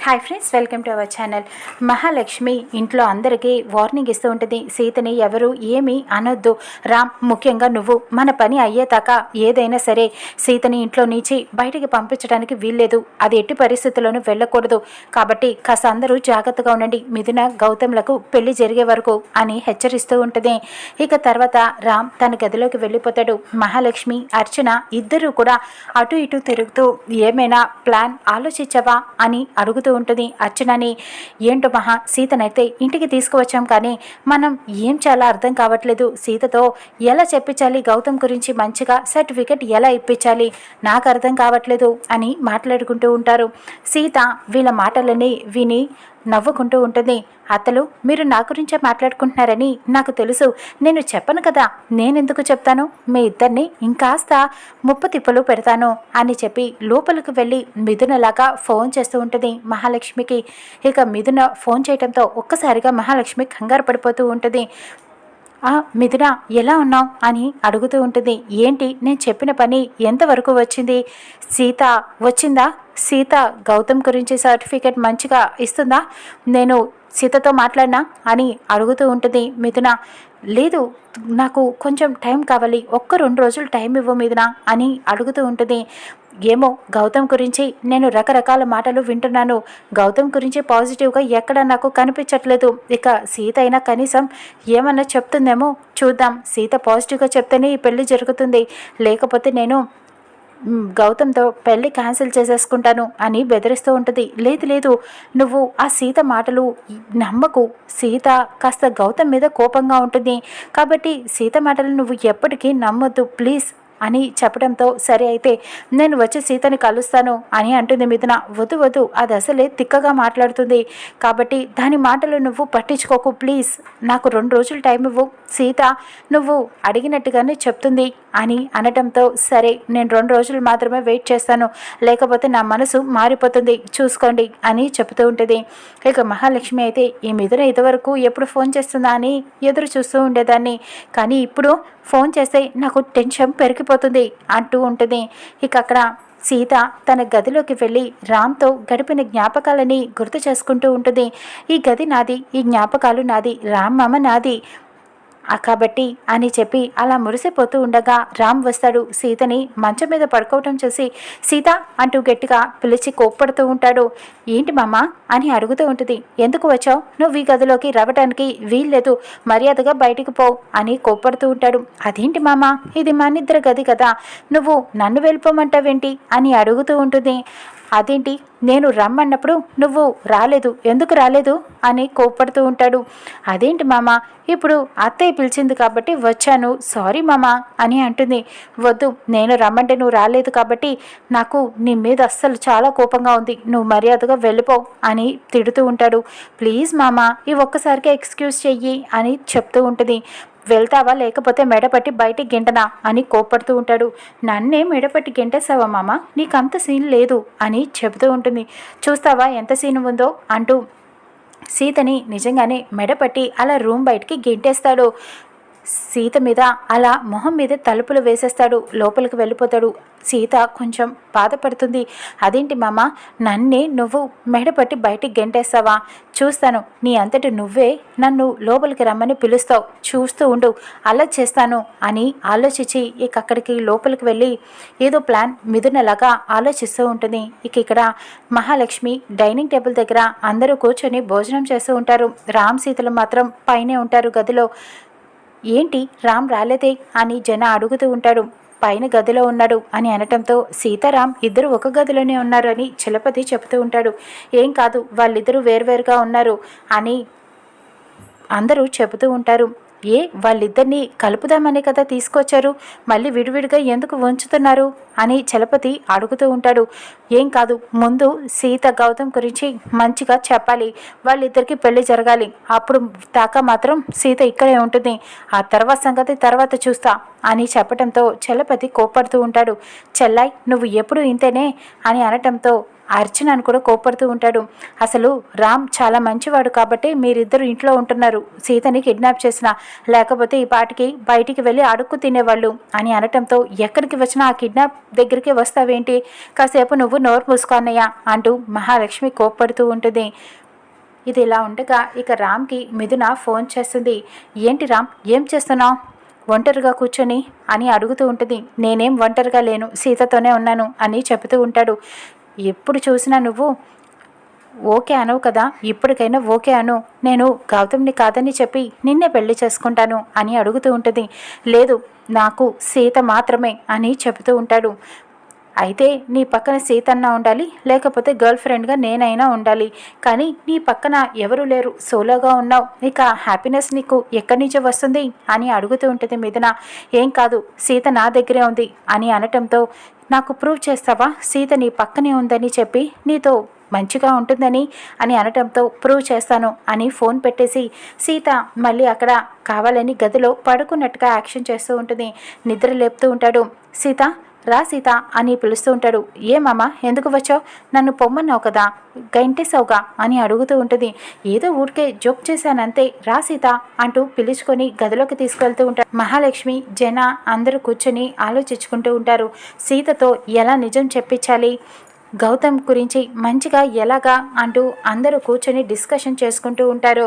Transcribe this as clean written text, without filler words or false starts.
Hi friends, welcome to our channel. Mahalakshmi ఇంట్లో అందరికీ warning ఇస్తూ ఉంటుంది. సీతని ఎవరు ఏమీ అనొద్దు, రామ్ ముఖ్యంగా నువ్వు మన పని అయ్యేదాకా ఏదైనా సరే సీతని ఇంట్లో నుంచి బయటికి పంపించడానికి వీల్లేదు. అది ఎట్టి పరిస్థితుల్లోనూ వెళ్ళకూడదు. కాబట్టి కాస్త అందరూ జాగ్రత్తగా ఉండండి, మిథున గౌతమ్లకు పెళ్లి జరిగే వరకు అని హెచ్చరిస్తూ ఉంటుంది. ఇక తర్వాత రామ్ తన గదిలోకి వెళ్ళిపోతాడు. మహాలక్ష్మి, అర్చన ఇద్దరూ కూడా అటు ఇటు తిరుగుతూ ఏమైనా ప్లాన్ ఆలోచించవా అని అడుగుతూ ఉంటుంది. అర్చనని, ఏంటో మహా, సీతనైతే ఇంటికి తీసుకువచ్చాం కానీ మనం ఏం చాలా అర్థం కావట్లేదు. సీతతో ఎలా చెప్పించాలి, గౌతమ్ గురించి మంచిగా సర్టిఫికెట్ ఎలా ఇప్పించాలి, నాకు అర్థం కావట్లేదు అని మాట్లాడుకుంటూ ఉంటారు. సీత వీళ్ళ మాటలని విని నవ్వుకుంటూ ఉంటుంది. అత్తలు, మీరు నా గురించే మాట్లాడుకుంటున్నారని నాకు తెలుసు, నేను చెప్పను కదా, నేనెందుకు చెప్తాను, మీ ఇద్దరిని ఇంకాస్త ముప్పు తిప్పలు పెడతాను అని చెప్పి లోపలికి వెళ్ళి మిథునలాగా ఫోన్ చేస్తూ ఉంటుంది మహాలక్ష్మికి. ఇక మిథున ఫోన్ చేయడంతో ఒక్కసారిగా మహాలక్ష్మి కంగారు పడిపోతూ ఉంటుంది. మిథున, ఎలా ఉన్నావు అని అడుగుతూ ఉంటుంది. ఏంటి, నేను చెప్పిన పని ఎంతవరకు వచ్చింది? సీత వచ్చిందా? సీత గౌతమ్ గురించి సర్టిఫికెట్ మంచిగా ఇస్తుందా? నేను సీతతో మాట్లాడినా అని అడుగుతూ ఉంటుంది మిథున. లేదు, నాకు కొంచెం టైం కావాలి, 1-2 రోజులు టైం ఇవ్వు మిథున అని అడుగుతూ ఉంటుంది. ఏమో, గౌతమ్ గురించి నేను రకరకాల మాటలు వింటున్నాను. గౌతమ్ గురించి పాజిటివ్గా ఎక్కడ నాకు కనిపించట్లేదు. ఇక సీత అయినా కనీసం ఏమన్నా చెప్తుందేమో చూద్దాం. సీత పాజిటివ్గా చెప్తేనే ఈ పెళ్లి జరుగుతుంది, లేకపోతే నేను గౌతమ్తో పెళ్ళి క్యాన్సిల్ చేసేసుకుంటాను అని బెదిరిస్తూ ఉంటుంది. లేదు లేదు, నువ్వు ఆ సీత మాటలు నమ్మకు. సీత కాస్త గౌతమ్ మీద కోపంగా ఉంటుంది, కాబట్టి సీత మాటలు నువ్వు ఎప్పటికీ నమ్మొద్దు ప్లీజ్ అని చెప్పడంతో, సరే అయితే నేను వచ్చి సీతని కలుస్తాను అని అంటుంది మిథున. వద్దు వద్దు, అది అసలే తిక్కగా మాట్లాడుతుంది, కాబట్టి దాని మాటలు నువ్వు పట్టించుకోకు ప్లీజ్, నాకు 2 రోజులు టైం ఇవ్వు, సీత నువ్వు అడిగినట్టుగానే చెప్తుంది అని అనటంతో, సరే నేను 2 రోజులు మాత్రమే వెయిట్ చేస్తాను, లేకపోతే నా మనసు మారిపోతుంది, చూసుకోండి అని చెబుతూ ఉంటుంది. ఇక మహాలక్ష్మి అయితే ఈ మిథున ఇదివరకు ఎప్పుడు ఫోన్ చేస్తుందా అని ఎదురు చూస్తూ ఉండేదాన్ని, కానీ ఇప్పుడు ఫోన్ చేస్తే నాకు టెన్షన్ పెరిగిపోతుంది అంటూ ఉంటుంది. ఇక అక్కడ సీత తన గదిలోకి వెళ్ళి రామ్తో గడిపిన జ్ఞాపకాలని గుర్తు చేసుకుంటూ ఉంటుంది. ఈ గది నాది, ఈ జ్ఞాపకాలు నాది, రామ్ మామ నాది కాబట్టి అని చెప్పి అలా మురిసిపోతూ ఉండగా రామ్ వస్తాడు. సీతని మంచం మీద పడుకోవటం చూసి సీత అంటూ గట్టిగా పిలిచి కోప్పడుతూ ఉంటాడు. ఏంటి మామ అని అడుగుతూ ఉంటుంది. ఎందుకు వచ్చావు, నువ్వు ఈ గదిలోకి రావడానికి వీల్లేదు, మర్యాదగా బయటికి పో అని కోప్పడుతూ ఉంటాడు. అదేంటి మామ, ఇది మనిద్దరి గది కదా, నువ్వు నన్ను వెళ్ళిపోమంటావేంటి అని అడుగుతూ ఉంటుంది. అదేంటి, నేను రమ్మన్నప్పుడు నువ్వు రాలేదు, ఎందుకు రాలేదు అని కోప్పడుతూ ఉంటాడు. అదేంటి మామ, ఇప్పుడు అత్తయ్య పిలిచింది కాబట్టి వచ్చాను, సారీ మామ అని అంటుంది. వద్దు, నేను రమ్మంటే నువ్వు రాలేదు కాబట్టి నాకు నీ మీద అస్సలు చాలా కోపంగా ఉంది, నువ్వు మర్యాదగా వెళ్ళిపో అని తిడుతూ ఉంటాడు. ప్లీజ్ మామ, ఈ ఒక్కసారిగా ఎక్స్క్యూజ్ చెయ్యి అని చెప్తూ ఉంటుంది. వెళ్తావా లేకపోతే మెడపట్టి బయటికి గెంటనా అని కోప్పడుతూ ఉంటాడు. నన్నే మెడపట్టి గెంటేసావా మామ, నీకంత సీన్ లేదు అని చెబుతూ ఉంటుంది. చూస్తావా ఎంత సీన్ ఉందో అంటూ సీతని నిజంగానే మెడపట్టి అలా రూమ్ బయటికి గెంటేస్తాడు. సీత మీద అలా మొహం మీద తలుపులు వేసేస్తాడు, లోపలికి వెళ్ళిపోతాడు. సీత కొంచెం బాధపడుతుంది. అదేంటి మామ, నన్నే నువ్వు మెడపట్టి బయటికి గెంటేస్తావా, చూస్తాను నీ అంతటి నువ్వే నన్ను లోపలికి రమ్మని పిలుస్తావు, చూస్తూ ఉండు, అలా చేస్తాను అని ఆలోచించి ఇక అక్కడికి లోపలికి వెళ్ళి ఏదో ప్లాన్ మిథునలాగా ఆలోచిస్తూ ఉంటుంది. ఇక ఇక్కడ మహాలక్ష్మి డైనింగ్ టేబుల్ దగ్గర అందరూ కూర్చొని భోజనం చేస్తూ ఉంటారు. రామ్ సీతలు మాత్రం పైనే ఉంటారు గదిలో. ఏంటి రామ్ రాలేదే అని జన అడుగుతూ ఉంటాడు. పైన గదిలో ఉన్నాడు అని అనటంతో సీతారాం ఇద్దరు ఒక గదిలోనే ఉన్నారు అని చలపతి చెబుతూ ఉంటాడు. ఏం కాదు, వాళ్ళిద్దరూ వేరువేరుగా ఉన్నారు అని అందరూ చెబుతూ ఉంటారు. వాళ్ళిద్దరినీ కలుపుదామనే కదా తీసుకొచ్చారు, మళ్ళీ విడివిడిగా ఎందుకు ఉంచుతున్నారు అని చలపతి అడుగుతూ ఉంటాడు. ఏం కాదు, ముందు సీత గౌతమ్ గురించి మంచిగా చెప్పాలి, వాళ్ళిద్దరికి పెళ్లి జరగాలి, అప్పుడు దాకా మాత్రం సీత ఇక్కడే ఉంటుంది, ఆ తర్వాత సంగతి తర్వాత చూస్తా అని చెప్పడంతో చలపతి కోప్పడుతూ ఉంటాడు. చెల్లాయ్, నువ్వు ఎప్పుడు ఇంతేనే అని అనటంతో అర్చనని కూడా కోప్పడుతూ ఉంటాడు. అసలు రామ్ చాలా మంచివాడు కాబట్టి మీరిద్దరు ఇంట్లో ఉంటున్నారు, సీతని కిడ్నాప్ చేసిన, లేకపోతే ఈ పాటికి బయటికి వెళ్ళి అడుక్కు తినేవాళ్ళు అని అనటంతో ఎక్కడికి వచ్చినా ఆ కిడ్నాప్ దగ్గరికి వస్తావేంటి, కాసేపు నువ్వు నోరు మూసుకోన్నయ్యా అంటూ మహాలక్ష్మి కోప్పడుతూ ఉంటుంది. ఇది ఇలా ఉండగా ఇక రామ్కి మిథున ఫోన్ చేస్తుంది. ఏంటి రామ్, ఏం చేస్తున్నావు, ఒంటరిగా కూర్చొని అని అడుగుతూ ఉంటుంది. నేనేం ఒంటరిగా లేను, సీతతోనే ఉన్నాను అని చెబుతూ ఉంటాడు. ఎప్పుడు చూసినా నువ్వు ఓకే అనవు కదా, ఇప్పటికైనా ఓకే అను, నేను గౌతమ్ని కాదని చెప్పి నిన్నే పెళ్లి చేసుకుంటాను అని అడుగుతూ ఉంటుంది. లేదు, నాకు సీత మాత్రమే అని చెబుతూ ఉంటాడు. అయితే నీ పక్కన సీతన్న ఉండాలి, లేకపోతే గర్ల్ ఫ్రెండ్గా నేనైనా ఉండాలి, కానీ నీ పక్కన ఎవరు లేరు, సోలోగా ఉన్నావు, ఇక హ్యాపీనెస్ నీకు ఎక్కడి నుంచి వస్తుంది అని అడుగుతూ ఉంటుంది మిథున. ఏం కాదు, సీత నా దగ్గరే ఉంది అని అనటంతో నాకు ప్రూవ్ చేస్తావా, సీత నీ పక్కనే ఉందని చెప్పి నీతో మంచిగా ఉంటుందని అని అనటంతో ప్రూవ్ చేస్తాను అని ఫోన్ పెట్టేసి సీత మళ్ళీ అక్కడ కావాలని గదిలో పడుకున్నట్టుగా యాక్షన్ చేస్తూ ఉంటుంది. నిద్ర లేపుతూ ఉంటాడు. సీత రా సీత అని పిలుస్తూ ఉంటాడు. ఏమమ్మా ఎందుకు వచ్చావు, నన్ను పొమ్మన్నావు కదా, గంటేసావుగా అని అడుగుతూ ఉంటుంది. ఏదో ఊరికే జోక్ చేశానంతే, రా సీత అంటూ పిలుచుకొని గదిలోకి తీసుకెళ్తూ ఉంటాడు. మహాలక్ష్మి జన అందరూ కూర్చొని ఆలోచించుకుంటూ ఉంటారు. సీతతో ఎలా నిజం చెప్పించాలి, గౌతమ్ గురించి మంచిగా ఎలాగా అంటూ అందరూ కూర్చొని డిస్కషన్ చేసుకుంటూ ఉంటారు.